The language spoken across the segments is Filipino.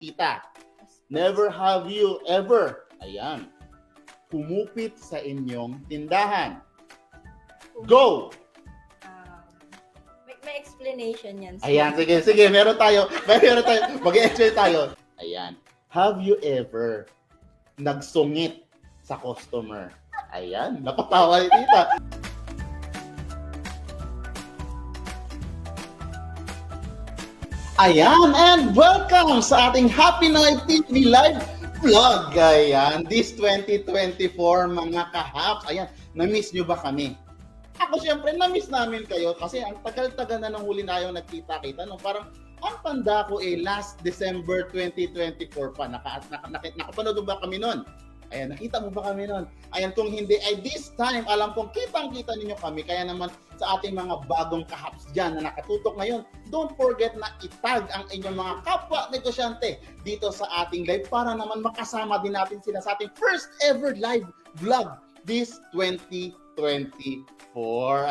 Tita, never have you ever, ayan, kumupit sa inyong tindahan. Go! May explanation yan. Ayan, sige, meron tayo. Mag-explain tayo. Ayan, have you ever nagsungit sa customer? Ayan, napatawa ni Tita. Ayan, and welcome sa ating Happy Noy TV Live Vlog. Ayan, this 2024 mga kahaps. Ayan, na-miss nyo ba kami? Ako syempre, na-miss namin kayo kasi ang tagal-tagal na nang huli na yung nagkita-kita. No? Parang ang tanda ko last December 2024 pa. Nakapanood ba kami nun? Ayan, nakita mo ba kami nun? Ayan, kung hindi, ay this time, alam kong kitang-kita ninyo kami. Kaya naman sa ating mga bagong kahaps dyan na nakatutok ngayon, don't forget na itag ang inyong mga kapwa negosyante dito sa ating live para naman makasama din natin sila sa ating first ever live vlog this 2024.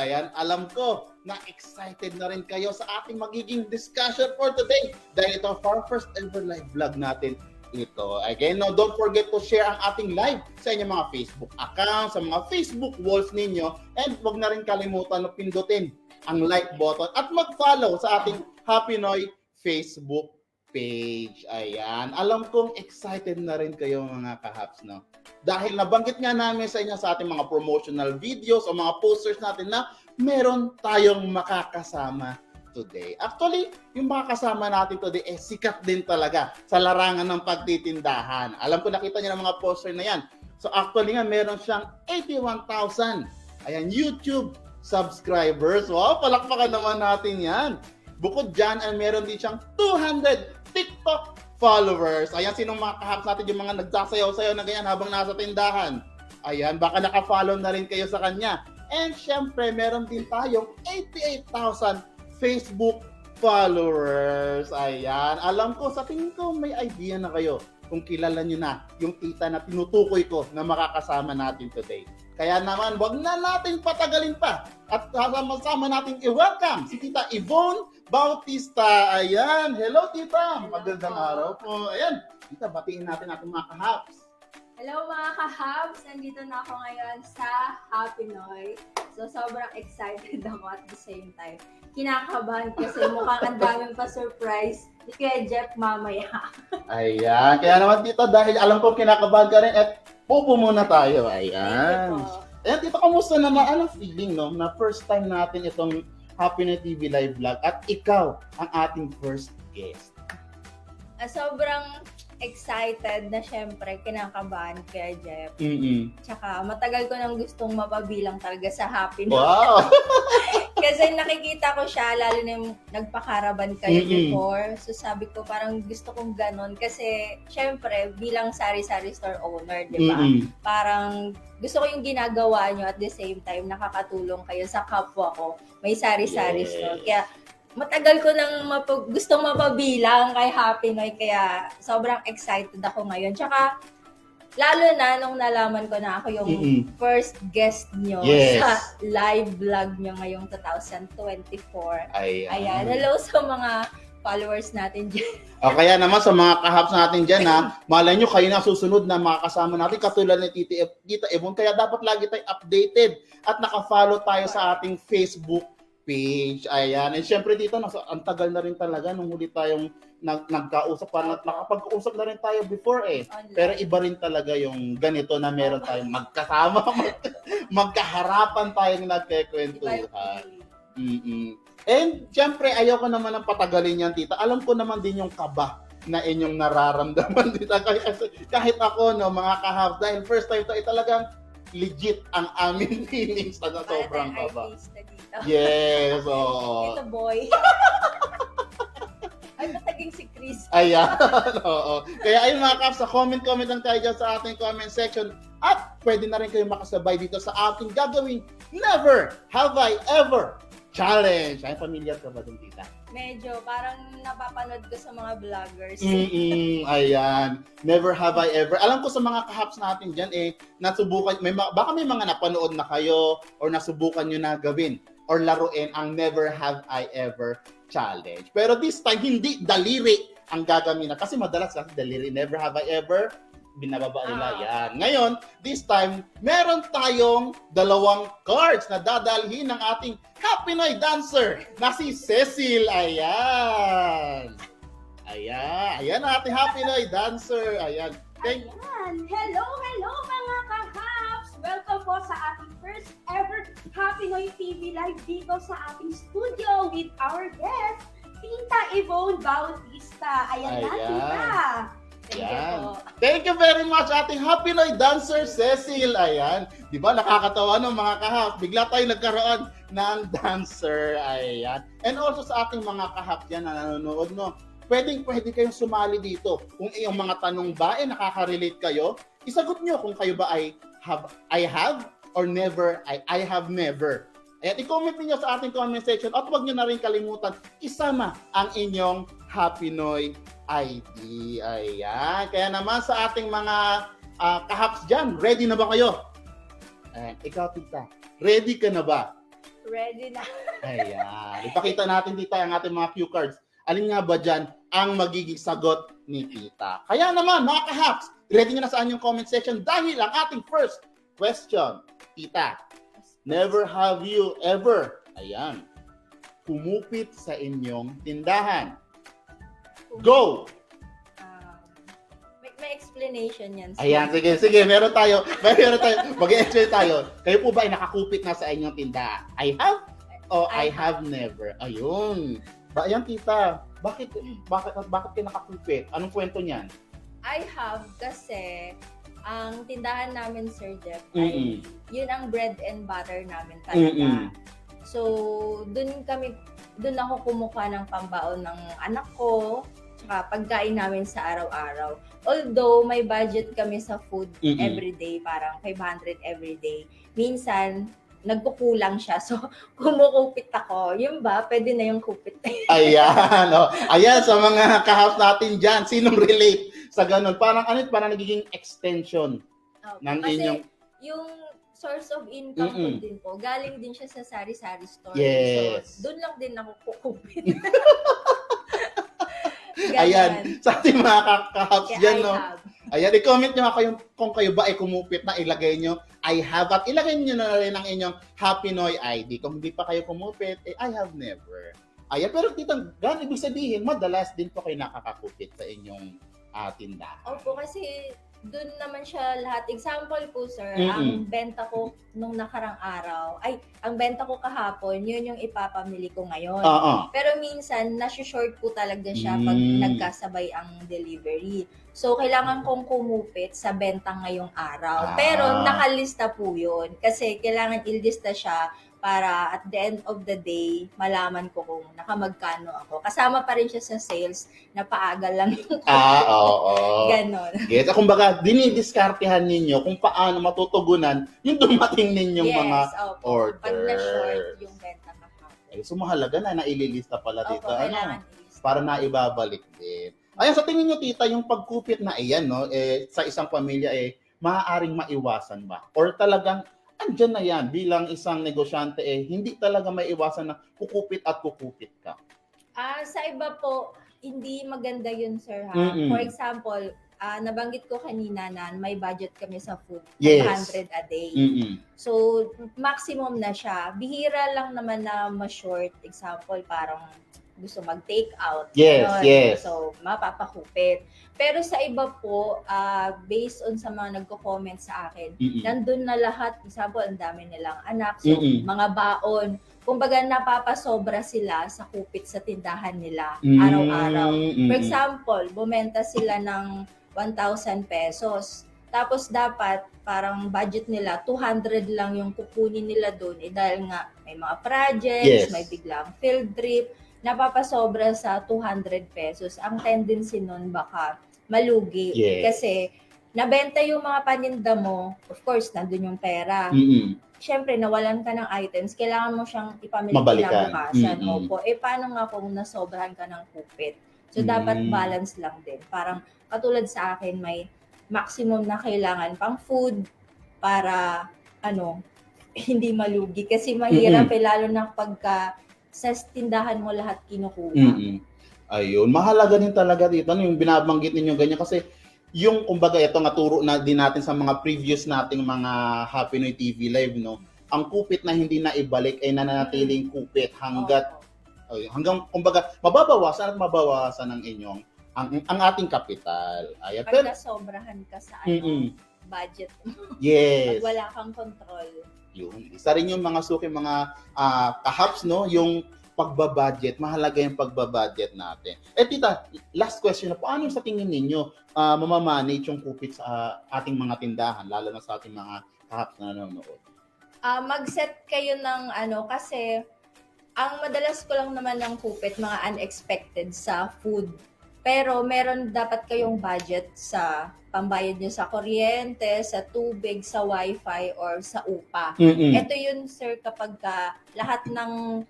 Ayan, alam ko na excited na rin kayo sa ating magiging discussion for today dahil ito our first ever live vlog natin ito. Again, no, don't forget to share ang ating live sa inyong mga Facebook accounts, sa mga Facebook walls ninyo, and wag na rin kalimutan na pindutin ang like button at mag-follow sa ating Happy Noy Facebook page. Ayan. Alam kong excited na rin kayo mga kahaps, no? Dahil nabanggit nga namin sa inyo sa ating mga promotional videos o mga posters natin na meron tayong makakasama today. Actually, yung mga kasama natin today sikat din talaga sa larangan ng pagtitindahan. Alam ko nakita niyo ng mga poster na yan. So actually nga meron siyang 81,000 YouTube subscribers. Wow, palakpakan naman natin yan. Bukod dyan, ay meron din siyang 200 TikTok followers. Ayan, sinong mga kahaps natin yung mga nagsasayaw-sayaw na ganyan habang nasa tindahan. Ayan, baka naka-follow na rin kayo sa kanya. And syempre, meron din tayong 88,000 Facebook followers. Ayan. Alam ko, sa tingin ko, may idea na kayo kung kilala nyo na yung tita na tinutukoy ko na makakasama natin today. Kaya naman, wag na natin patagalin pa. At sama-sama natin i-welcome si Tita Yvonne Bautista. Ayan. Hello, Tita. Magandang araw po. Ayan. Tita, batiin natin ating mga kahaps. Hello mga kahabs! Nandito na ako ngayon sa Happy Noy. So sobrang excited ako at the same time. Kinakabahan kasi mukhang ang daming pa-surprise ni Kuya Jeff mamaya. Ayan. Kaya naman Tita, dahil alam ko kinakabahan ka rin at pupo muna tayo. Ayan. Ayan Tita, kamusta naman? Anong feeling no? Na first time natin itong Happy Noy TV live vlog at ikaw ang ating first guest. Sobrang excited na syempre kinakabahan kaya Jeff. Tsaka matagal ko nang gustong mapabilang talaga sa Happy Noy. Wow! Kasi nakikita ko siya, lalo na yung nagpakaraban kayo before. So sabi ko parang gusto kong ganon. Kasi syempre bilang sari-sari store owner, di ba? Parang gusto ko yung ginagawa nyo at the same time nakakatulong kayo sa kapwa ko. May sari-sari store. Kaya matagal ko nang gustong mapabilang kay Happy Noy, kaya sobrang excited ako ngayon. Tsaka, lalo na nung nalaman ko na ako yung first guest nyo sa live vlog nyo ngayong 2024. Ayan. Hello sa mga followers natin dyan. O kaya naman sa mga kahaps natin dyan malay nyo kayo na susunod na makakasama natin katulad ni Tita Yvonne. Kaya dapat lagi tayong updated at nakafollow tayo sa ating Facebook page. Ayan. And syempre dito, ang tagal na rin talaga nung huli tayong nagkausap. Parang nakapag-uusap na rin tayo before Online. Pero iba rin talaga yung ganito na meron tayong magkasama, magkaharapan tayong nagkikwentuhan. And syempre, ayoko naman ng patagalin yan, Tita. Alam ko naman din yung kaba na inyong nararamdaman, Tita. Kahit ako, no, mga kahaps, dahil first time to, talagang legit ang aming feelings na sobrang kaba. Yes, oo. Ito boy. Ay, mataging si Chris. Ayan, oo. Kaya ayun mga kaps, comment lang tayo dyan sa ating comment section. At pwede na rin kayo makasabay dito sa ating gagawing Never Have I Ever Challenge. Ay, familiar ka ba dun, Tita? Medyo, parang napapanood ko sa mga vloggers. Ayan. Never have I ever. Alam ko sa mga kahaps natin dyan, nasubukan, baka may mga napanood na kayo or nasubukan nyo na gawin or laruin ang Never Have I Ever Challenge. Pero this time, hindi daliri ang gagamitan. Kasi madalas kasi daliri, never have I ever, binababa nila yan. Ngayon, this time, meron tayong 2 cards na dadalhin ng ating Happy Noy dancer na si Cecil. Ayan. Ayan ang ating Happy Noy dancer. Ayan. Ayan. Hello mga kahaps! Welcome po sa ating first ever Happy Noy TV Live dito sa ating studio with our guest, Tita Yvonne Bautista. Ayan na, Tita. Thank you po. Thank you very much, ating Happy Noy dancer, Cecil. Ayan. Di ba, nakakatawa no mga kahap. Bigla tayo nagkaroon ng dancer. Ayan. And also sa ating mga kahap yan na nanonood, no, pwede kayong sumali dito. Kung iyong mga tanong ba, nakaka-relate kayo, isagot nyo kung kayo ba I have or never, I have never. Ayan, i-comment niyo sa ating comment section at huwag nyo na rin kalimutan, isama ang inyong Happy Noy ID. Ayan. Kaya naman sa ating mga kahaps dyan, ready na ba kayo? Ayan. Ikaw, Tita, ready ka na ba? Ready na. Ayan. Ipakita natin, Tita, ang ating mga cue cards. Alin nga ba dyan ang magiging sagot ni Tita? Kaya naman, mga kahaps, ready nyo na sa inyong comment section dahil ang ating first question, Tita, never have you ever, ayan, kumupit sa inyong tindahan? Go! May explanation yan. Ayan, sige, meron tayo. Mag-explain tayo. Kayo po ba ay nakakupit na sa inyong tindahan? I have o I have never? Ayun. Ayan, Tita. Bakit kayo nakakupit? Anong kwento niyan? I have kasi ang tindahan namin, Sir Jeff, ay yun ang bread and butter namin talaga. So, dun ako kumukuha ng pambaon ng anak ko, tsaka pagkain namin sa araw-araw. Although, may budget kami sa food everyday, parang 500 everyday. Minsan, nagkukulang siya. So, kumukupit ako. Yun ba? Pwede na yung kupit. Ayan. Oh. Ayan, sa mga kahaps natin dyan, sinong relate sa ganun? Parang nagiging extension ng Kasi inyong... yung source of income ko din po, galing din siya sa sari-sari store. Yes. So, doon lang din ako kukupit. Ayan, sa ating mga kahaps dyan, no? Have. Ayan, i-comment nyo kayo kung kayo ba ay kumupit na, ilagay nyo I have at ilagay nyo na rin ang inyong Happy Noy ID. Kung hindi pa kayo kumupit, I have never. Ayan, pero titang, gan ibig sabihin, madalas din po kayo nakakakupit sa inyong tindahan. Opo, kasi doon naman siya lahat. Example po, sir, ang benta ko nung nakarang araw, ang benta ko kahapon, yun yung ipapamili ko ngayon. Pero minsan, nasi-short po talaga siya pag nagkasabay ang delivery. So, kailangan kong kumupit sa benta ngayong araw. Pero nakalista po yun. Kasi kailangan ilista siya para at the end of the day, malaman ko kung nakamagkano ako. Kasama pa rin siya sa sales na paaga lang yung oo. Ganon. Yes, kumbaga, dinidiskartehan ninyo kung paano matutugunan yung dumating ninyong mga order. Pag na-short yung benta kahapon. So, mahalaga na naililista pala dito. Kailangan ilista. Para naibabalik din. Ayan, sa tingin nyo, Tita, yung pagkupit na iyan, no, sa isang pamilya, maaaring maiwasan ba? Or talagang, andyan na yan, bilang isang negosyante, hindi talaga maiwasan na kukupit at kukupit ka? Sa iba po, hindi maganda yun, sir, ha? For example, nabanggit ko kanina na may budget kami sa food, 100 a day. So, maximum na siya. Bihira lang naman na ma-short. Example, parang gusto mag-take out. Yes. So, mapapakupit. Pero sa iba po, based on sa mga nagko-comment sa akin, nandun na lahat. Example, ang dami nilang anak. So, mga baon. Kumbaga, napapasobra sila sa kupit sa tindahan nila araw-araw. For example, bumenta sila ng 1,000 pesos. Tapos dapat, parang budget nila, 200 lang yung kukunin nila doon. Dahil nga, may mga projects, may biglang field trip, napapasobra sa 200 pesos. Ang tendency nun baka malugi. Kasi nabenta yung mga paninda mo, of course, nandun yung pera. Siyempre, nawalan ka ng items, kailangan mo siyang ipamili kinabukasan. Opo. Paano nga kung nasobrahan ka ng kupit? So, dapat balance lang din. Parang katulad sa akin, may maximum na kailangan pang food para, hindi malugi. Kasi mahirap, lalo na pagka sa tindahan mo lahat kinukuha. Ayun, mahalaga din talaga dito ano, yung binabanggit ninyo ganyan kasi yung kumbaga ito nga turo na din natin sa mga previous nating mga Happy Noy TV live no. Ang kupit na hindi na ibalik ay nananatiling kupit hanggat Opo. hanggang kumbaga mababawasan at mabawasan ng inyong ang ating kapital. Ayan. Pero, Pagka sobrahan ka sa Mm-mm. budget, yes. pag wala kang control. Yun. Isa rin yung mga suki, mga kahaps, no? Yung pagbabudget. Mahalaga yung pagbabudget natin. Tita, last question na. Paano sa tingin ninyo mamamanage yung kupit sa ating mga tindahan, lalo na sa ating mga kahaps na nanonood? Mag-set kayo ng kasi ang madalas ko lang naman ng kupit, mga unexpected sa food. Pero meron dapat kayong budget sa pambayad nyo sa kuryente, sa tubig, sa wifi, or sa upa. Mm-mm. Ito yun, sir, kapag lahat ng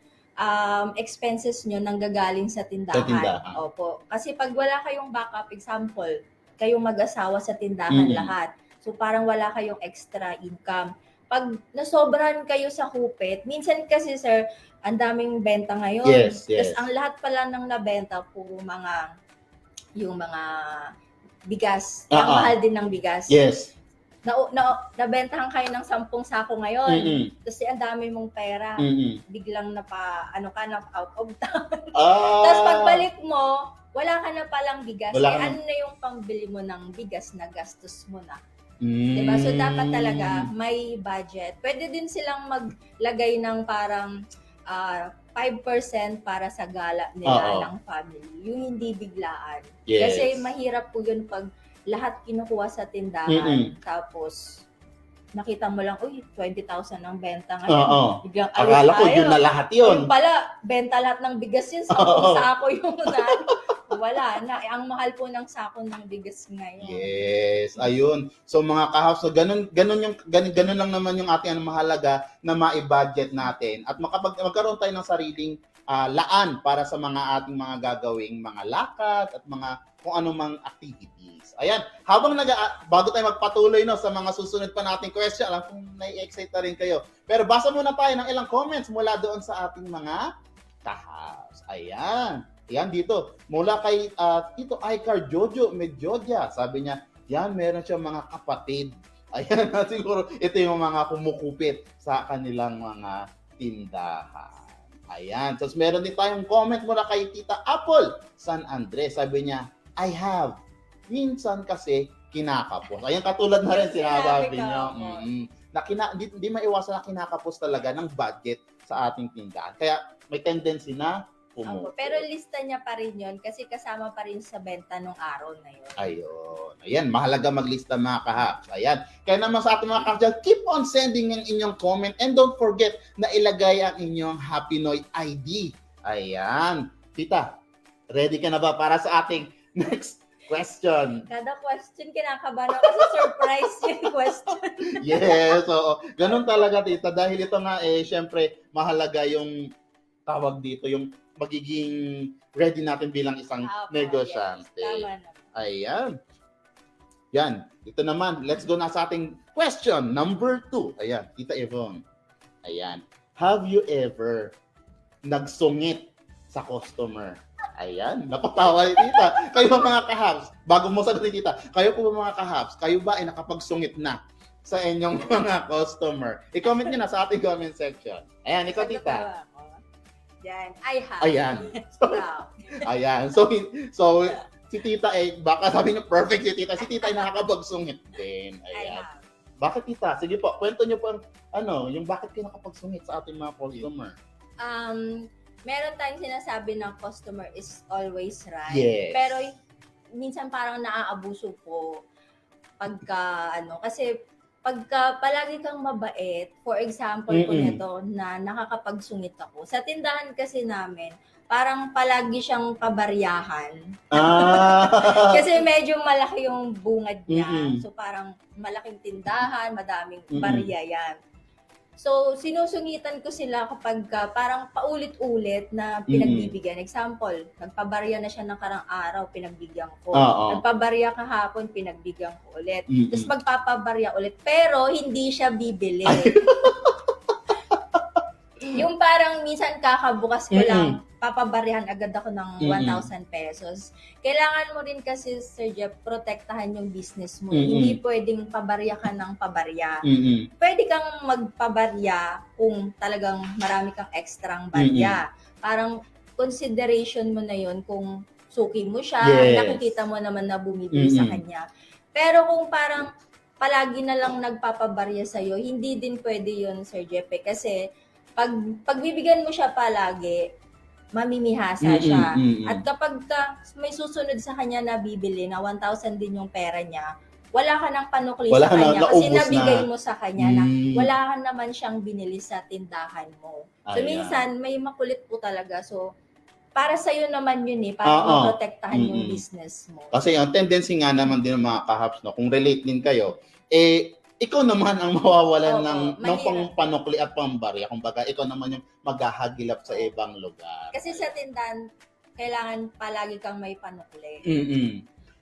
expenses nyo nanggagaling sa tindahan. Sa tindahan. Opo. Kasi pag wala kayong backup, example, kayong mag-asawa sa tindahan lahat. So parang wala kayong extra income. Pag nasobrahan kayo sa kupit, minsan kasi, sir, ang daming benta ngayon. Yes. Tapos ang lahat pala ng nabenta, puro yung mga bigas. Ang mahal din ng bigas. Yes. Nabentahan kayo ng 10 sako ngayon. Mm-mm. Kasi ang dami mong pera. Mm-mm. Biglang na out of town. Ah, Tapos pagbalik mo, wala ka na palang bigas. Wala ka na. Ano na yung pangbili mo ng bigas na gastos mo na? mm. Diba? So, dapat talaga may budget. Pwede din silang maglagay ng parang 5% para sa gala nila Oo. ng family. Yung hindi biglaan. Yes. Kasi mahirap po yun pag lahat kinukuha sa tindahan. Mm-mm. Tapos, nakita mo lang, 20,000 ang benta Oo. ngayon. Biglang Akala ko tayo. yun na lahat yun. Yung pala, benta lahat ng bigas yun. Oo. Sako yung wala na. Ang mahal po ng sako ng bigas ngayon. Yes, ayun. So mga kahaps, so ganun lang naman yung ating mahalaga na ma-budget natin at magkaroon tayo ng sariling laan para sa mga ating mga gagawing mga lakad at mga kung anumang activities. Ayan, bago tayo magpatuloy no sa mga susunod pa nating question, alam kong nai-excite na rin kayo. Pero basa muna tayo ng ilang comments mula doon sa ating mga kahaps. Ayan. Yan dito, mula kay Tito Icar Jojo Medjodia, sabi niya, yan, meron siya mga kapatid. Ayan, siguro ito yung mga kumukupit sa kanilang mga tindahan. Ayan, tapos meron din tayong comment mula kay Tita Apple San Andres, sabi niya, I have. Minsan kasi kinakapos. Ayan, katulad na rin sinasabi niyo. Hindi maiwasan na kinakapos talaga ng budget sa ating tindahan. Kaya may tendency na Opo, pero lista niya pa rin yun kasi kasama pa rin sa benta nung araw na yun. Ayun. Ayan, mahalaga maglista mga kahaps. Ayan. Kaya naman sa ating mga kahaps dyan, keep on sending ang inyong comment and don't forget na ilagay ang inyong Happy Noy ID. Ayan. Tita, ready ka na ba para sa ating next question? Kada question, kinakabahan ako kasi surprise yung question. Yes, oo. Ganun talaga, tita. Dahil ito nga, syempre, mahalaga yung tawag dito, yung magiging ready natin bilang isang negosyante. Yes, tama na. Ayan. Yan. Ito naman. Let's go na sa ating question number 2. Ayan. Tita Yvonne. Ayan. Have you ever nagsungit sa customer? Ayan. Napatawa ni tita. Kayo mga kahaps. Bago mo sagutin tita. Kayo po mga kahaps. Kayo ba ay nakapagsungit na sa inyong mga customer? I-comment nyo na sa ating comment section. Ayan. Ikaw tita. Yan. I have. Ayan. Ayan. So si tita baka sabi niyo perfect si tita. Si tita ay nakakapagsungit din. Ayan. Bakit tita? Sige po, kwento niyo po yung bakit kayo nakapagsungit sa ating mga customer. Meron tayong sinasabi na customer is always right. Yes. Pero minsan parang naaabuso po kasi pagka palagi kang mabait, for example po nito na nakakapagsungit ako. Sa tindahan kasi namin, parang palagi siyang pabaryahan. Kasi medyo malaki yung bungad niya. So parang malaking tindahan, madaming barya yan. So sinusungitan ko sila kapag parang paulit-ulit na pinagbibigyan. Example, nagpabarya na siya ng karang araw, pinagbigyan ko. Nagpabarya kahapon, pinagbigyan ko ulit. Tapos magpapabarya ulit, pero hindi siya bibili. Yung parang minsan kakabukas ko lang, papabaryahan agad ako ng 1,000 pesos. Kailangan mo rin kasi, Sir Jeff, protektahan yung business mo. Hindi pwedeng pabarya ka ng pabarya. Pwede kang magpabarya kung talagang marami kang extrang barya. Parang consideration mo na yon kung suki mo siya, nakikita mo naman na bumibili sa kanya. Pero kung parang palagi na lang nagpapabarya sa'yo, hindi din pwede yon, Sir Jeff. Kasi pagbibigyan mo siya palagi, mamimihasa siya. At kapag may susunod sa kanya na bibili na 1,000 din yung pera niya, wala ka ng panukli sa kanya kasi nabigay mo sa kanya na wala ka naman siyang binili sa tindahan mo. So minsan, may makulit po talaga. So, para sa'yo naman yun para maprotektahan yung business mo. Kasi ang tendency nga naman din ng mga kahaps, no, kung relate din kayo, ikaw naman ang mawawalan ng panukli at pambarya. Kumbaga, ikaw naman yung maghahagilap sa ibang lugar. Kasi sa tindahan, kailangan palagi kang may panukli.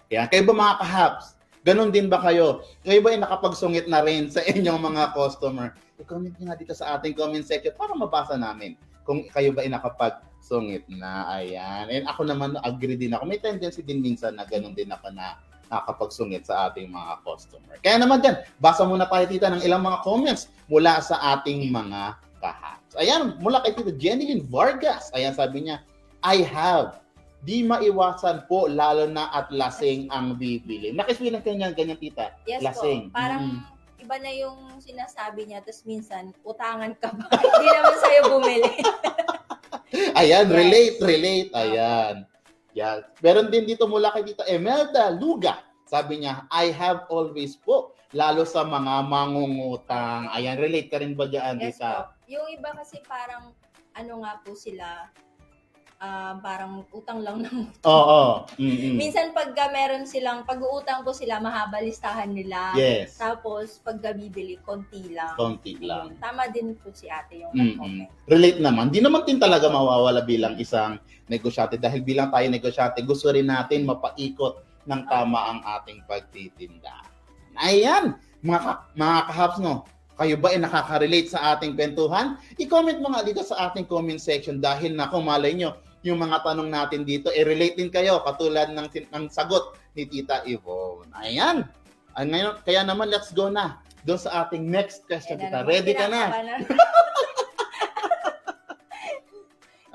Kaya, kayo ba mga kahaps? Ganon din ba kayo? Kayo ba ay nakapagsungit na rin sa inyong mga customer? I-comment nyo nga dito sa ating comment section para mabasa namin kung kayo ba ay nakapagsungit na. Ayan. And ako naman, agree din ako. May tendency din minsan na ganon din ako na nakakapagsungit sa ating mga customer. Kaya naman dyan, basa muna tayo tita ng ilang mga comments mula sa ating mga kahaps. Ayan, mula kay tita Jenilyn Vargas. Ayan, sabi niya, I have. Di maiwasan po, lalo na at lasing ang bibili. Nakiswilang kanya ganyan tita? Yes lasing. Po, parang iba na yung sinasabi niya, tapos minsan, utangan ka ba? Hindi naman sa'yo bumili. Ayan, relate. Ayan. Yeah. Meron din dito mula kay tita Emelda Luga. Sabi niya, I have always po, lalo sa mga mangungutang. Ayan, relate ka rin ba dyan, Yes tita? po. Yung iba kasi parang, nga po sila, parang utang lang ng Oo. Minsan pagka meron silang, pag-uutang po sila, mahaba listahan nila. Yes. Tapos pagka bibili, konti lang. Konti lang. Tama din po si ate yung nag-comment. Relate naman. Di naman din talaga mawawala bilang isang negosyante dahil bilang tayo negosyante, gusto rin natin mapaikot ng tama ang ating pagtitinda. Ayan, mga kahaps, no? Kayo ba ay nakaka-relate sa ating kwentuhan? I-comment mo nga dito sa ating comment section dahil na kung malay nyo, yung mga tanong natin dito, relate din kayo katulad ng sagot ni Tita Yvonne. Ayan. Ngayon, kaya naman, let's go na doon sa ating next question, Tita. Ready ka na?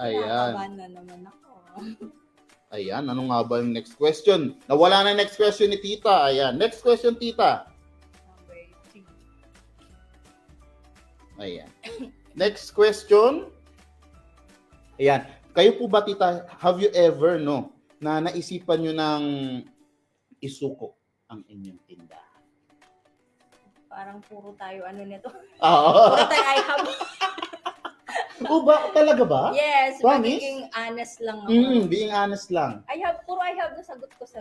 Ayan. Kinakabahan na naman ako. Ayan, ano nga ba yung next question? Nawala na next question ni Tita. Ayan, next question, Tita. Number 3. Ayan. Next question. Ayan. Kayo po ba, Tita, have you ever, na naisipan nyo ng isuko ang inyong tindahan? Parang puro tayo nito. Oo. Puro tayo I have. Ba? Talaga ba? Yes, Promise? magiging honest lang ako. Being honest lang. Puro I have na sagot ko sa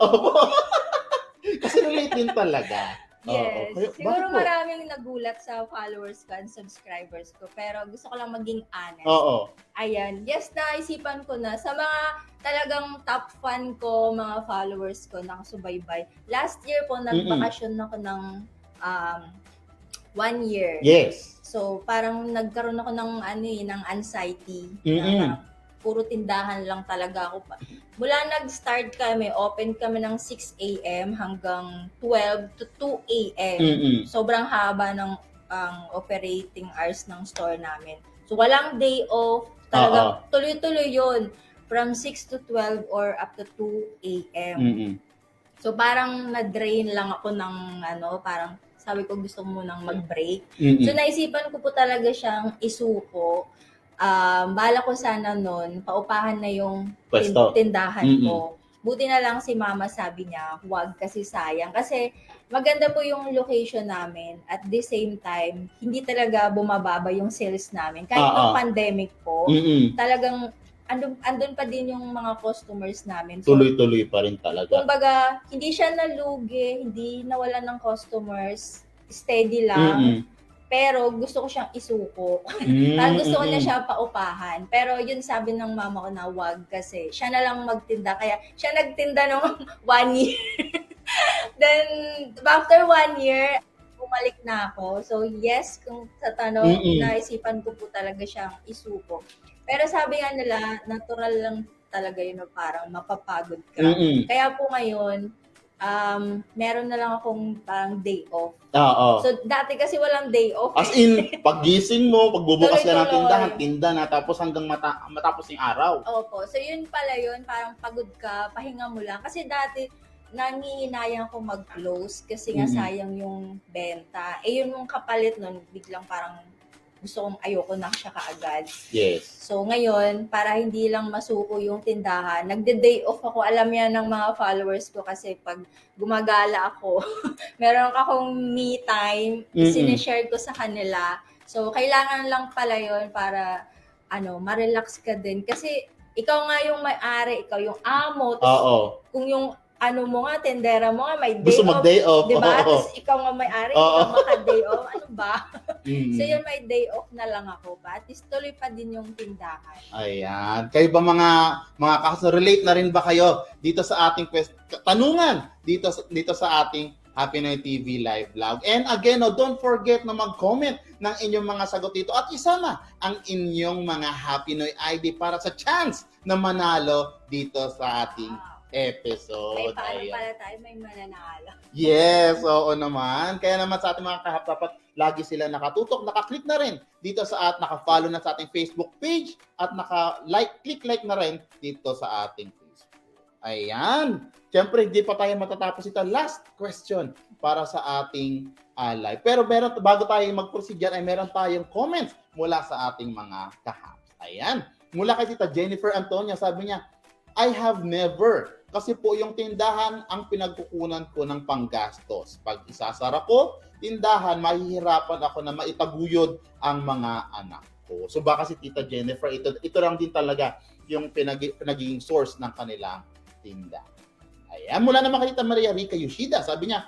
Kasi relate din talaga. Yes. Kayo, Siguro bakit po? maraming nagulat sa followers ko and subscribers ko. Pero gusto ko lang maging honest. Oo. Ayan. Yes, naisipan ko na. Sa mga talagang top fan ko, mga followers ko, nakasubaybay. Last year po, nagbakasyon ako ng 1 year. Yes. So, parang nagkaroon ako ng ng anxiety. Puro tindahan lang talaga ako. Mula nag-start kami, open kami ng 6 a.m. hanggang 12 to 2 a.m. Sobrang haba ng operating hours ng store namin. So, walang day off. Talagang tuloy-tuloy yun. From 6 to 12 or up to 2 a.m. So, parang na-drain lang ako ng parang sabi ko gusto mo munang mag-break. So, naisipan ko po talaga siyang isuko. Bala ko sana nun, paupahan na yung tindahan ko. Buti na lang si mama sabi niya, huwag kasi sayang. Kasi maganda po yung location namin. At the same time, hindi talaga bumababa yung sales namin. Kahit nung pandemic po, talagang andun pa din yung mga customers namin. So, tuloy-tuloy pa rin talaga. kumbaga, hindi siya nalugi, hindi nawalan ng customers, steady lang. Pero gusto ko siyang isuko. Parang gusto ko na siya paupahan. Pero yun sabi ng mama ko na wag kasi siya na lang magtinda. Kaya siya nagtinda nung 1 year. Then, after 1 year, bumalik na ako. So yes, kung sa tanong, naisipan ko po talaga siyang isuko. Pero sabi nga nila, natural lang talaga yun na parang mapapagod ka. Mm-mm. Kaya po ngayon, meron na lang akong parang day off. Oo. So, dati kasi walang day off. As in, paggising mo, pagbubukas ka ng Tuloy-tuloy. tindahan, tinda na, tapos hanggang matapos yung araw. Opo. So, yun pala yun. Parang pagod ka, pahinga mo lang. Kasi dati, nangihinayang ko mag-close kasi nga Mhm. sayang yung benta. Eh, yun yung kapalit nun, biglang parang gusto kong ayoko na siya kaagad. Yes. So, ngayon, para hindi lang masuko yung tindahan, nagde-day off ako. Alam yan ng mga followers ko kasi pag gumagala ako, meron akong me time, sinishare ko sa kanila. So, kailangan lang pala yun para, ma-relax ka din. Kasi, ikaw nga yung may-ari, ikaw yung amo. Oo. Kung yung mo nga, tendera mo nga, may day Gusto off. mag-day off. Diba? Oo. Tapos ikaw nga may-ari, Oo. ikaw maka-day off. Ano ba? Mm. So yun, may day off na lang ako pa. At least tuloy pa din yung tindahan. Ayan. Kayo ba mga relate na rin ba kayo dito sa ating tanungan dito sa ating Happy Noy TV live vlog? And again, don't forget na mag-comment ng inyong mga sagot dito at isama ang inyong mga Happy Noy ID para sa chance na manalo dito sa ating episode. May paano Ayan. pala tayo, may mananalo. Yes, oo naman. Kaya naman sa ating mga kahap, dapat lagi sila nakatutok, nakaklik na rin dito sa naka-follow na sa ating Facebook page at click like na rin dito sa ating Facebook. Ayan. Siyempre, hindi pa tayo matatapos ito. Last question para sa ating live. Pero bago tayo mag-proceed dyan, ay meron tayong comments mula sa ating mga kahaps. Ayan. Mula kay Tita Jennifer Antonia, sabi niya, I have never. Kasi po yung tindahan ang pinagkukunan ko ng panggastos. Pag isasara ko, tindahan, mahihirapan ako na maitaguyod ang mga anak ko. So baka si Tita Jennifer, ito lang din talaga yung pinagiging source ng kanilang tindahan. Ayan, mula naman kay Tita Maria Rica Yoshida, sabi niya,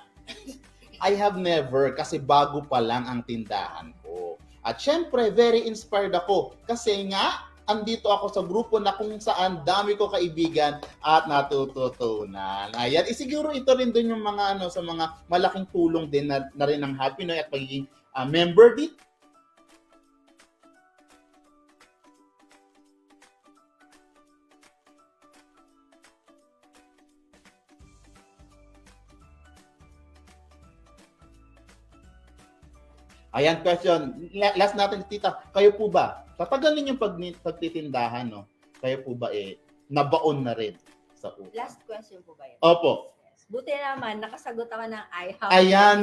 I have never kasi bago pa lang ang tindahan ko. At syempre, very inspired ako kasi nga, andito ako sa grupo na kung saan dami ko kaibigan at natututunan. Ayan, siguro ito rin din yung mga sa mga malaking tulong din na rin ng Happy Noy at pagiging member dito. Ayan, question. Last natin, Tita. Kayo po ba, tatagal ninyong pagtitindahan, no? Kayo po ba nabaon na rin sa utang? Last question po ba yun? Opo. Yes. Buti naman, nakasagot ako ng I have. Ayan.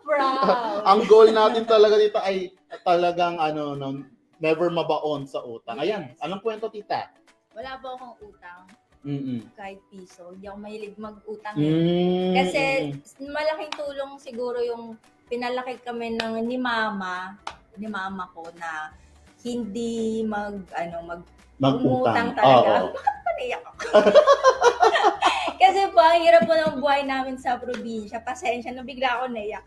Proud. Ang goal natin talaga dito ay talagang never mabaon sa utang. Ayan. Yes. Anong kwento, Tita? Wala po akong utang. Mm-mm. Kahit piso. Hindi ako mahilig mag-utang. Mm. Kasi malaking tulong siguro yung pinalaki kami ni mama ko na hindi Mag-utang. umutang talaga. Oo. Paniyak ako. Kasi po, ang hirap po ng buhay namin sa probinsya. Pasensya na bigla ako naiyak.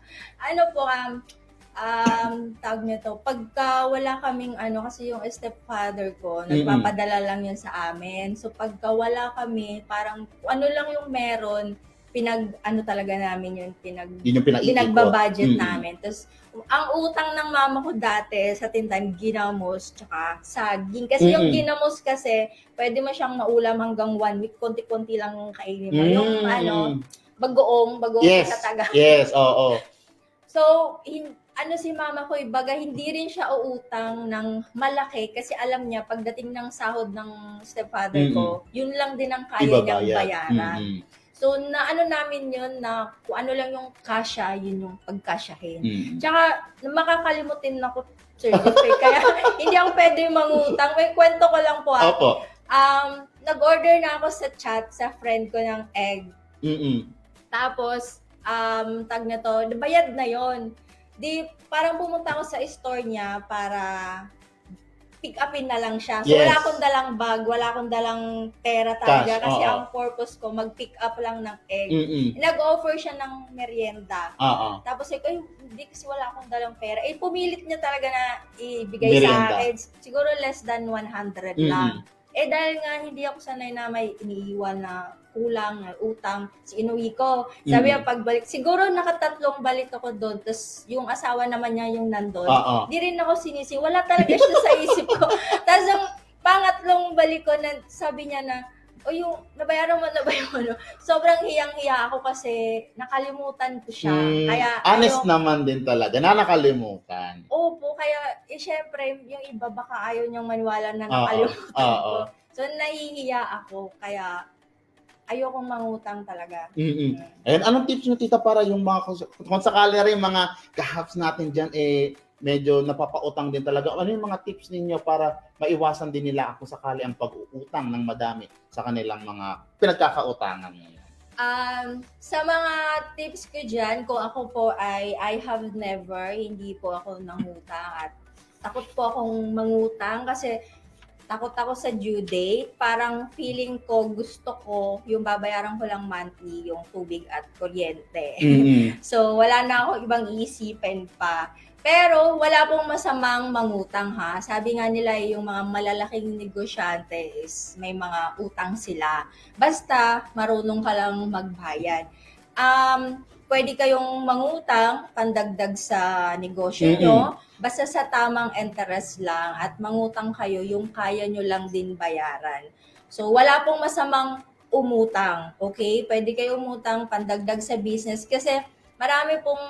Tawag nito, pagka wala kaming kasi yung stepfather ko, nagpapadala lang yun sa amin. So pagka wala kami, parang lang yung meron, talaga namin yun, Yun yung pinagbabudget namin. Tapos, ang utang ng mama ko dati sa tindahan, ginamos, tsaka saging. Kasi yung ginamos kasi, pwede mo siyang maulam hanggang 1 week, konti-konti lang yung kainin mo. Yung bagoong Yes. sa taga. Yes, oo. So, si mama ko, baga hindi rin siya uutang ng malaki kasi alam niya pagdating ng sahod ng stepfather ko, yun lang din ang kaya niyang bayaran. So, namin yun na kung ano lang yung kasya, yun yung pagkasyahin. Tsaka, makakalimutin ako, Sir Jeffrey, kaya hindi ako pwede mangutang. May kwento ko lang po. Opo. Nag-order na ako sa chat sa friend ko ng egg. Tapos, tag na to, bayad na yon. Di, parang pumunta ako sa store niya para pick upin na lang siya. So, Yes. wala akong dalang bag, wala akong dalang pera talaga. Cash, Kasi oo. ang purpose ko, mag-pick up lang ng egg. Mm-mm. Nag-offer siya ng merienda. Oo. Tapos, hindi kasi wala akong dalang pera. Pumilit niya talaga na ibigay Merienda. sa akin. Siguro less than 100 lang. Dahil nga hindi ako sanay na may iniiwan na kulang, utang, inuwi ko. Sabi niya, pagbalik, siguro nakatatlong balik ako doon, tapos yung asawa naman niya yung nandun. Oo. Di rin ako sinisi, wala talaga siya sa isip ko. Tapos yung pangatlong balik ko, na, sabi niya na, o yung nabayaran mo na ba yung ano? Sobrang hiyang-hiya ako kasi nakalimutan ko siya. Kaya honest naman din talaga, na nakalimutan. Opo, kaya syempre yung iba baka ayaw niyang maniwala na nakalimutan ko. So nahihiya ako, kaya ayokong mangutang talaga. And anong tips nyo, tita, para yung mga, kung sakali rin mga kahaps natin dyan, medyo napapautang din talaga. Ano yung mga tips ninyo para maiwasan din nila kung sakali ang pag-uutang ng madami sa kanilang mga pinagkakautangan ngayon? Sa mga tips ko dyan, kung ako po ay I have never, hindi po ako nangutang at takot po akong mangutang kasi takot ako sa due date. Parang feeling ko, gusto ko, yung babayaran ko lang monthly, yung tubig at kuryente. So, wala na akong ibang iisipin pa. Pero, wala pong masamang mangutang ha. Sabi nga nila, yung mga malalaking negosyante is may mga utang sila. Basta, marunong ka lang magbayad. Pwede kayong mangutang, pandagdag sa negosyo nyo, basta sa tamang interest lang at mangutang kayo yung kaya nyo lang din bayaran. So, wala pong masamang umutang, okay? Pwede kayo umutang, pandagdag sa business kasi marami pong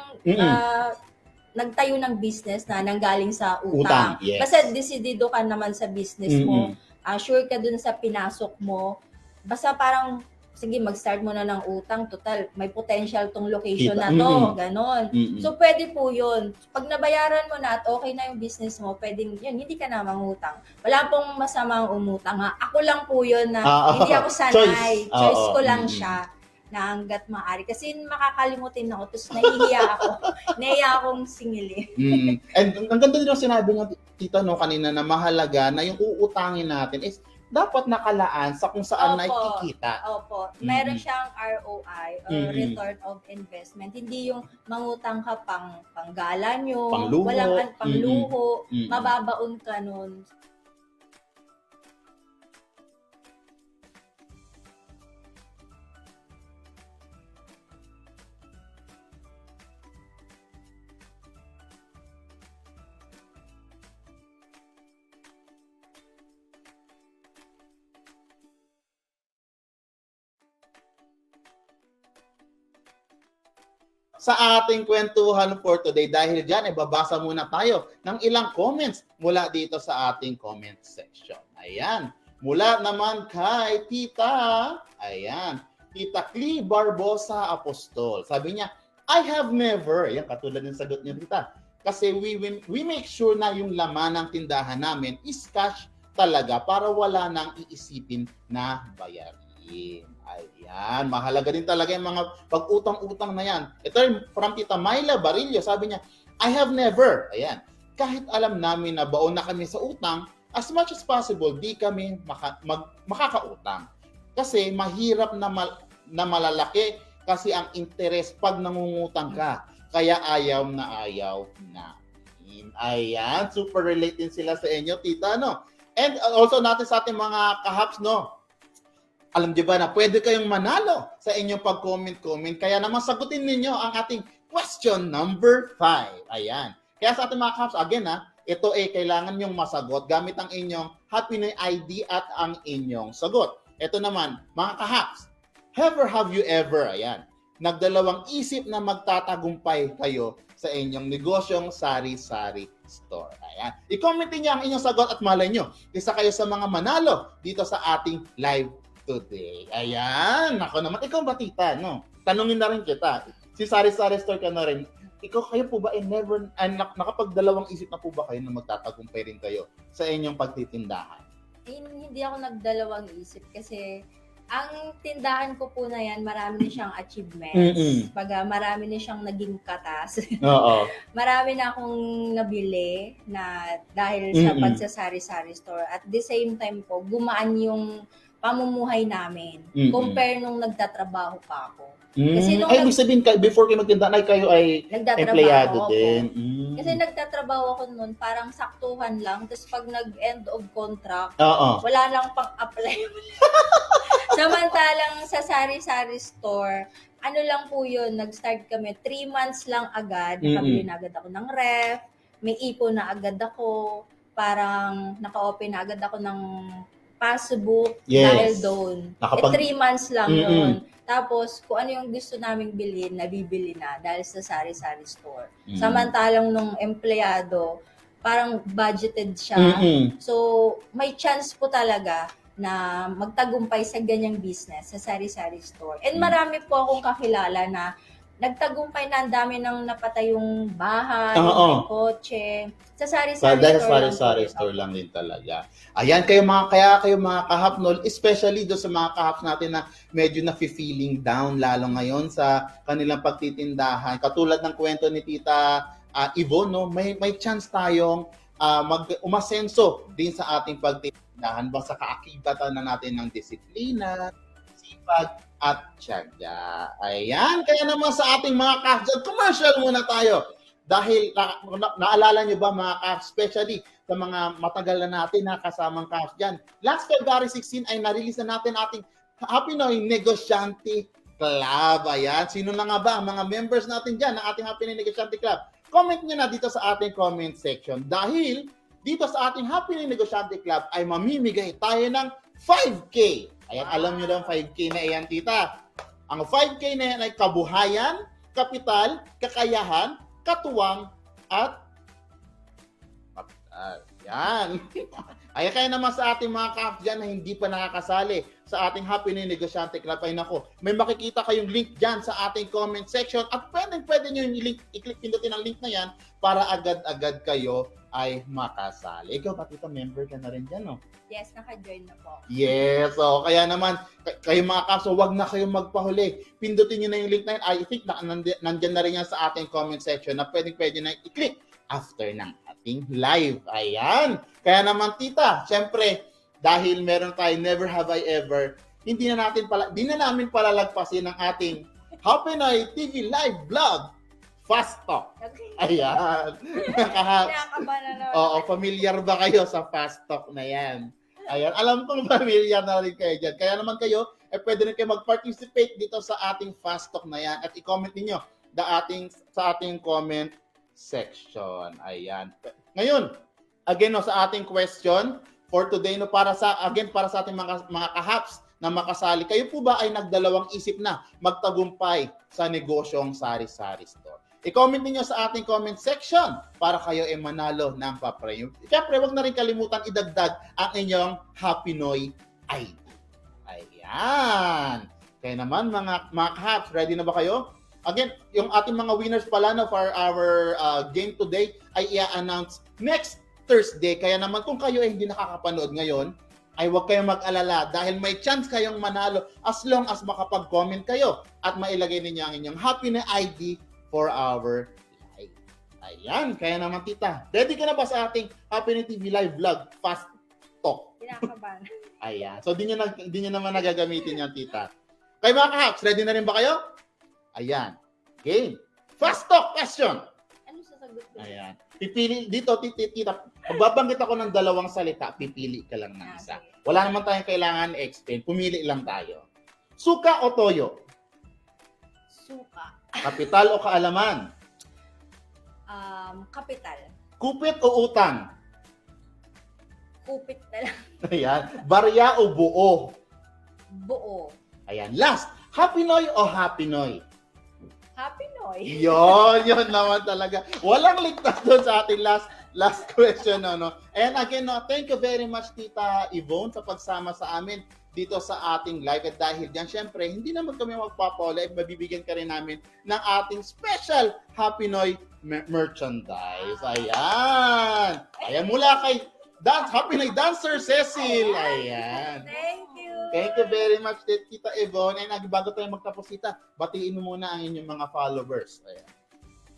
nagtayo ng business na nanggaling sa utang. Yes. Basta desidido ka naman sa business mo, sure ka dun sa pinasok mo, basta parang sige, mag-start mo na ng utang, total, may potential tong location na to, ganon. So, pwede po yun. Pag nabayaran mo na at okay na yung business mo, pwedeng, yun, hindi ka na mangutang. Wala pong masamang umutang, ha. Ako lang po yun na hindi ako sanay. Choice ko lang siya na hanggat maaari. Kasi makakalimutin ako, tapos nahihiya ako. Nahihiya akong singili. And ang ganda din yung sinabi niya, tita, no, kanina na mahalaga na yung uutangin natin is dapat nakalaan sa kung saan nakikita. Opo. Meron siyang ROI or Return of Investment. Hindi yung mangutang ka panggala nyo, pangluho, walang pangluho, mababaon ka nun. Sa ating kwentuhan for today, dahil dyan, babasa muna tayo ng ilang comments mula dito sa ating comment section. Ayan. Mula naman kay Tita, Tita Clee Barbosa Apostol. Sabi niya, I have never, yan katulad ng sagot niya, Tita, kasi we make sure na yung laman ng tindahan namin is cash talaga para wala nang iisipin na bayarin. Ayan, mahalaga din talaga yung mga pag-utang-utang na yan. Ito from Tita Myla Barillo, sabi niya, I have never, kahit alam namin na baon na kami sa utang, as much as possible, di kami makakautang. Kasi mahirap na malalaki kasi ang interest pag nangungutang ka. Kaya ayaw na. Ayan, super relate din sila sa inyo, tita, no? And also natin sa ating mga kahaps, no? Alam niyo ba na pwede kayong manalo sa inyong pag-comment. Kaya naman sagutin ninyo ang ating question number 5. Ayan. Kaya sa ating mga kahaps, again, ito kailangan nyong masagot gamit ang inyong Happy New ID at ang inyong sagot. Ito naman, mga kahaps, have you ever, nagdalawang isip na magtatagumpay kayo sa inyong negosyong sari-sari store. Ayan. I-comment niyo ang inyong sagot at malay nyo, isa kayo sa mga manalo dito sa ating live today. Ayan. Ako naman, ikaw ba, tita, no? Tanungin na rin kita. Si sari-sari store ka na rin. Kayo po ba nakapagdalawang isip na po ba kayo na magtatagumpay rin kayo sa inyong pagtitindahan? Hindi ako nagdalawang isip kasi ang tindahan ko po na yan, marami na siyang achievements. Marami na siyang naging katas. Oo. Marami na akong nabili na dahil sa pagsasari-sari store. At the same time po, gumaan yung pamumuhay namin compare nung nagtatrabaho pa ako. Kasi nung ibig sabihin, before kayo magtindahan, kayo ay empleyado din. Kasi nagtatrabaho ako noon, parang saktuhan lang. Tapos pag nag-end of contract, Oo. wala lang pang-apply. Samantalang sa sari-sari store, ano lang po yun, nag-start kami, 3 months lang agad, nakabili na agad ako ng ref, may ipon na agad ako, parang naka-open na agad ako ng passbook Yes. dahil doon. Nakapag- 3 months lang Mm-mm. yun. Tapos, kung ano yung gusto naming bilhin, nabibili na dahil sa sari-sari store. Mm. Samantalang nung empleyado, parang budgeted siya. Mm-mm. So, may chance po talaga na magtagumpay sa ganyang business, sa sari-sari store. And marami po akong kakilala na nagtagumpay na, ang dami nang napatay yung bahay, Oo. may kotse. Sa Sa sari-sari dahil store lang po sari-sari yun. store lang din talaga. Ayan, kaya kayo mga kahapnol, especially do sa mga kahaps natin na medyo na-feeling down lalo ngayon sa kanilang pagtitindahan. Katulad ng kwento ni Tita Yvonne, no, may chance tayong umasenso din sa ating pagtitindahan basta kaakibatan na natin ng disiplina, sipag, at tiyaga. Ayan, kaya naman sa ating mga kahaps, commercial muna tayo. Dahil naalala nyo ba mga kahaps, especially sa mga matagal na natin na kasamang kahaps dyan. Last February 16 ay na-release na natin ating Happy Noy Negosyante Club. Ayan, sino na nga ba ang mga members natin dyan ng ating Happy Noy Negosyante Club? Comment nyo na dito sa ating comment section. Dahil dito sa ating Happy Noy Negosyante Club ay mamimigay tayo ng 5K. Ayan, alam nyo lang 5K na yan, tita. Ang 5K na yan ay kabuhayan, kapital, kakayahan, katuwang, at yan. Ay kaya naman sa ating mga kahaps dyan na hindi pa nakakasali sa ating Happy Noy Negosyante Club ay nako, may makikita kayong link dyan sa ating comment section at pwede nyo yung link, i-click, pindutin ang link na yan para agad-agad kayo ay makasali. Ikaw ba, tita, member ka na rin dyan, no? Yes, naka-join na po. Yes, so kaya naman kayo mga kaso, wag na kayong magpahuli. Pindutin niyo na yung link na yun. I think nandiyan na rin yan sa ating comment section na pwede na i-click after ng ating live. Ayan. Kaya naman tita, syempre, dahil meron tayo Never Have I Ever, di na namin palalagpasin ang ating Happy Noy TV live vlog, Fast Talk. Okay. Ayan. Nakakaba na naman. Oo, familiar ba kayo sa Fast Talk na yan? Ayan, alam kong familiar na rin kayo dyan. Kaya naman kayo, pwede rin kayo mag-participate dito sa ating Fast Talk na yan at i-comment ninyo sa ating comment section. Ayan. Ngayon, again, no, sa ating question for today, no, para sa ating mga kahaps na makasali, kayo po ba ay nagdalawang isip na magtagumpay sa negosyong sari-sari store? I-comment niyo sa ating comment section para kayo ay manalo ng pa-premium. Siyempre, wag na rin kalimutan idagdag ang inyong Happy Noy ID. Ayan. Kaya naman, mga kahaps, ready na ba kayo? Again, yung ating mga winners pala no, for our game today ay i-announce next Thursday. Kaya naman, kung kayo ay hindi nakakapanood ngayon, ay huwag kayong mag-alala dahil may chance kayong manalo as long as makapag-comment kayo at mailagay ninyo ang inyong Happy Noy ID for our live. Ayan, kaya naman tita, ready ka na ba sa ating Happy Noy TV live vlog, Fast Talk? Kinakabahan. Ayan, so di nyo naman nagagamitin yan tita. Kayo mga kahaps, ready na rin ba kayo? Ayan, game. Fast Talk question. Ano sasagot ko? Ayan, pipili dito tita, pagbabanggit ako ng dalawang salita, pipili ka lang ng isa. Wala naman tayong kailangan explain, pumili lang tayo. Suka o toyo? Suka. Kapital o kaalaman? Kapital. Kupit o utang? Kupit na lang. Ayan. Barya o buo? Buo. Ayan. Last, Happy Noy o Happy Noy? Happy Noy. Yun naman talaga. Walang ligtas doon sa ating last question. No? And again, no, thank you very much, Tita Yvonne, sa pagsama sa amin dito sa ating live. At dahil dyan, syempre, hindi naman kami magpapaulit. Mabibigyan ka rin namin ng ating special Happy Noy merchandise. Ayan. Ayan, mula kay Happy Noy Dancer Cecil. Ayan. Thank you. Thank you very much, Tita Yvonne. And bago tayo magtapos, Tita, batiin mo muna ang inyong mga followers. Ayan.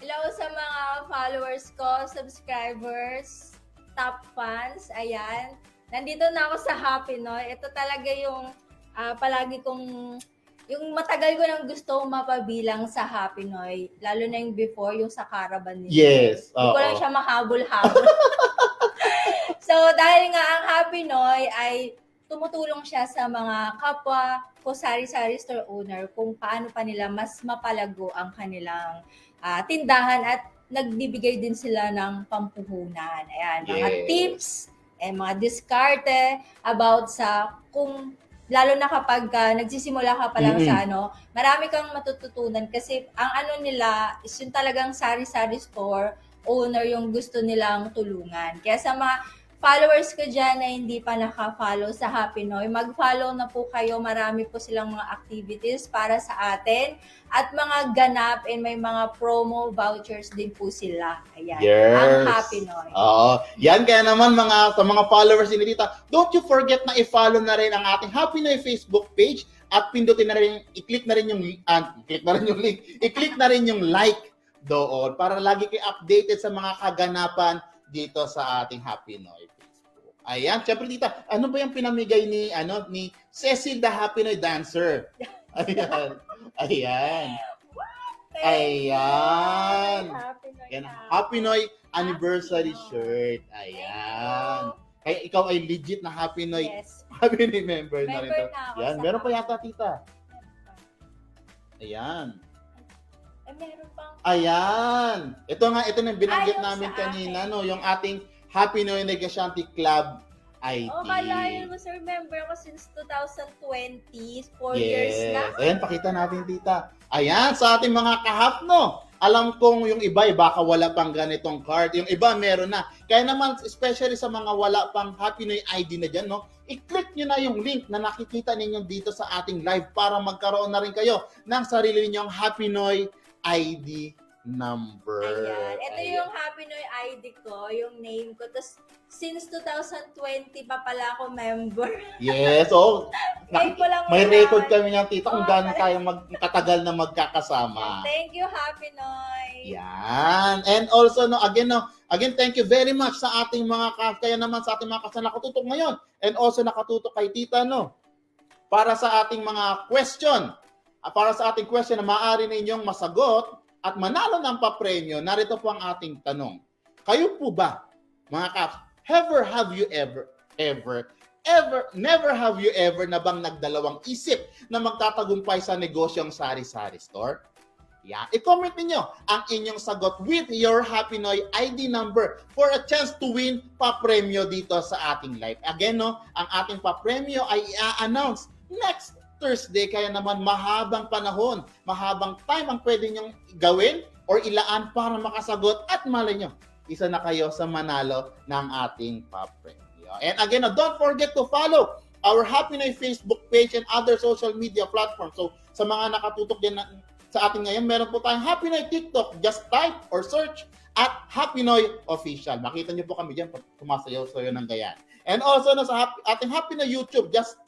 Hello sa mga followers ko, subscribers, top fans. Ayan. Nandito na ako sa Happy Noy. Ito talaga yung palagi kong, yung matagal ko nang gusto mapabilang sa Happy Noy. Lalo na yung before, yung sa caravan nila. Yes. Hindi ko lang siya mahabol-habol. So, dahil nga ang Happy Noy ay tumutulong siya sa mga kapwa ko sari-sari store owner kung paano pa nila mas mapalago ang kanilang tindahan at nagbibigay din sila ng pampuhunan. Ayan, mga Yes. tips, mga diskarte about sa kung lalo na kapag nagsisimula ka pa lang sa marami kang matututunan kasi ang nila is yung talagang sari-sari store owner yung gusto nilang tulungan. Kaya sa mga followers ko dyan na hindi pa naka-follow sa Happy Noy, mag-follow na po kayo. Marami po silang mga activities para sa atin at mga ganap and may mga promo vouchers din po sila. Ayan, Yes. ang Happy Noy. Oo. Yan, kaya naman sa mga followers ni Tita, don't you forget na i-follow na rin ang ating Happy Noy Facebook page at pindutin na rin, i-click na rin yung link, i-click na rin yung like doon para lagi kayo updated sa mga kaganapan dito sa ating Happy Noy Facebook. Ayan, syempre Tita, ano ba yung pinamigay ni Cecil the Happy Noy Dancer? Ayan. Ayan. Ayan. Happy Noy. Yan, Happy Noy anniversary shirt. Ayan. Kaya ikaw ay legit na Happy Noy. Yes. Happy Noy member na rin. Member na ako Yan, sa meron pa Happy yata Tita. Ayan. Meron pang Ayan. Ito na yung binanggit Ayaw namin sa kanina, akin. no, yung ating Happy Noy Negosyante Club IT. Oh, kalahin mo, sir. Member ko since 2020. 4 years na. Ayan, pakita natin, Tita. Ayan, sa ating mga kahap, no? Alam kong yung iba, baka wala pang ganitong card. Yung iba, meron na. Kaya naman, especially sa mga wala pang Happy Noy ID na dyan, no? I-click nyo na yung link na nakikita ninyo dito sa ating live para magkaroon na rin kayo ng sarili ninyong Happy Noy ID number. Ayan. Ito Ayan. yung Happy Noy ID ko, yung name ko. Tapos, since 2020 pa pala ako member. Yes, oh. Ngayon ko lang May malaman. record kami ng Tita kung Oo, gaano tayo katagal na magkakasama. Thank you, Happy Noy. Yan. And also, again, thank you very much sa ating mga kaya naman sa ating mga kasama nakatutok ngayon. And also nakatutok kay Tita, no? Para sa ating mga question. Para sa ating question na maaari ninyong masagot at manalo ng papremyo, narito po ang ating tanong. Kayo po ba, mga kaps, never have you ever na bang nagdalawang isip na magtatagumpay sa negosyong sari-sari store? Yeah. I-comment niyo ang inyong sagot with your Happy Noy ID number for a chance to win papremyo dito sa ating live. Again, no, ang ating papremyo ay i-announce next Thursday, kaya naman mahabang panahon, mahabang time ang pwede niyong gawin or ilaan para makasagot at malay nyo, isa na kayo sa manalo ng ating papremyo. And again, don't forget to follow our Happy Noy Facebook page and other social media platforms. So sa mga nakatutok din sa ating ngayon, meron po tayong Happy Noy TikTok. Just type or search at Happy Noy Official. Makita niyo po kami dyan pag sumasayaw-sayaw ng gayan. And also sa ating Happy Noy YouTube, just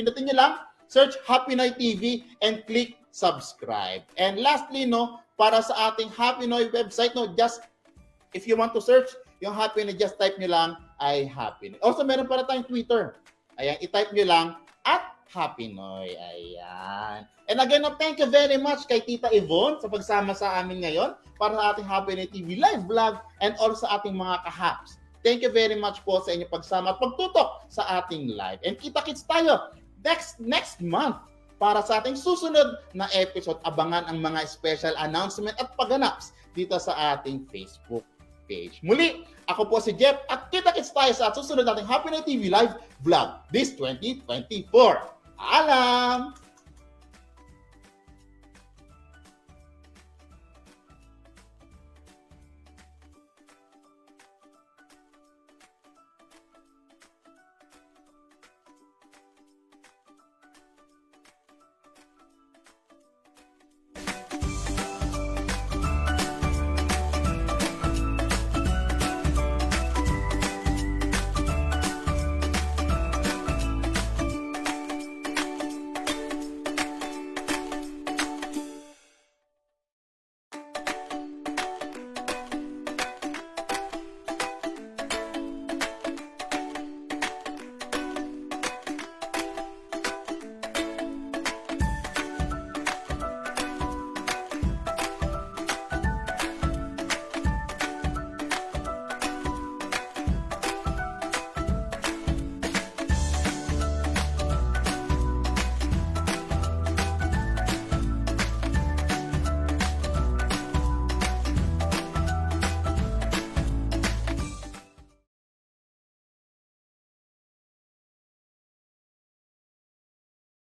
pindutin nyo lang, search Happy Noy TV and click subscribe. And lastly, no, para sa ating Happy Noy website, no, just if you want to search yung Happy Noy, just type nyo lang ay Happy Noy. Also, meron para tayong Twitter. Ayan, i-type nyo lang at Happy Noy. Ayan. And again, no, thank you very much kay Tita Yvonne sa pagsama sa amin ngayon para sa ating Happy Noy TV live vlog and also sa ating mga kahaps. Thank you very much po sa inyong pagsama at pagtutok sa ating live. And kita-kits tayo next month para sa ating susunod na episode. Abangan ang mga special announcement at pagganaps dito sa ating Facebook page. Muli, ako po si Jeff at kita-kits tayo sa susunod nating Happy Noy TV live vlog this 2024. Alam!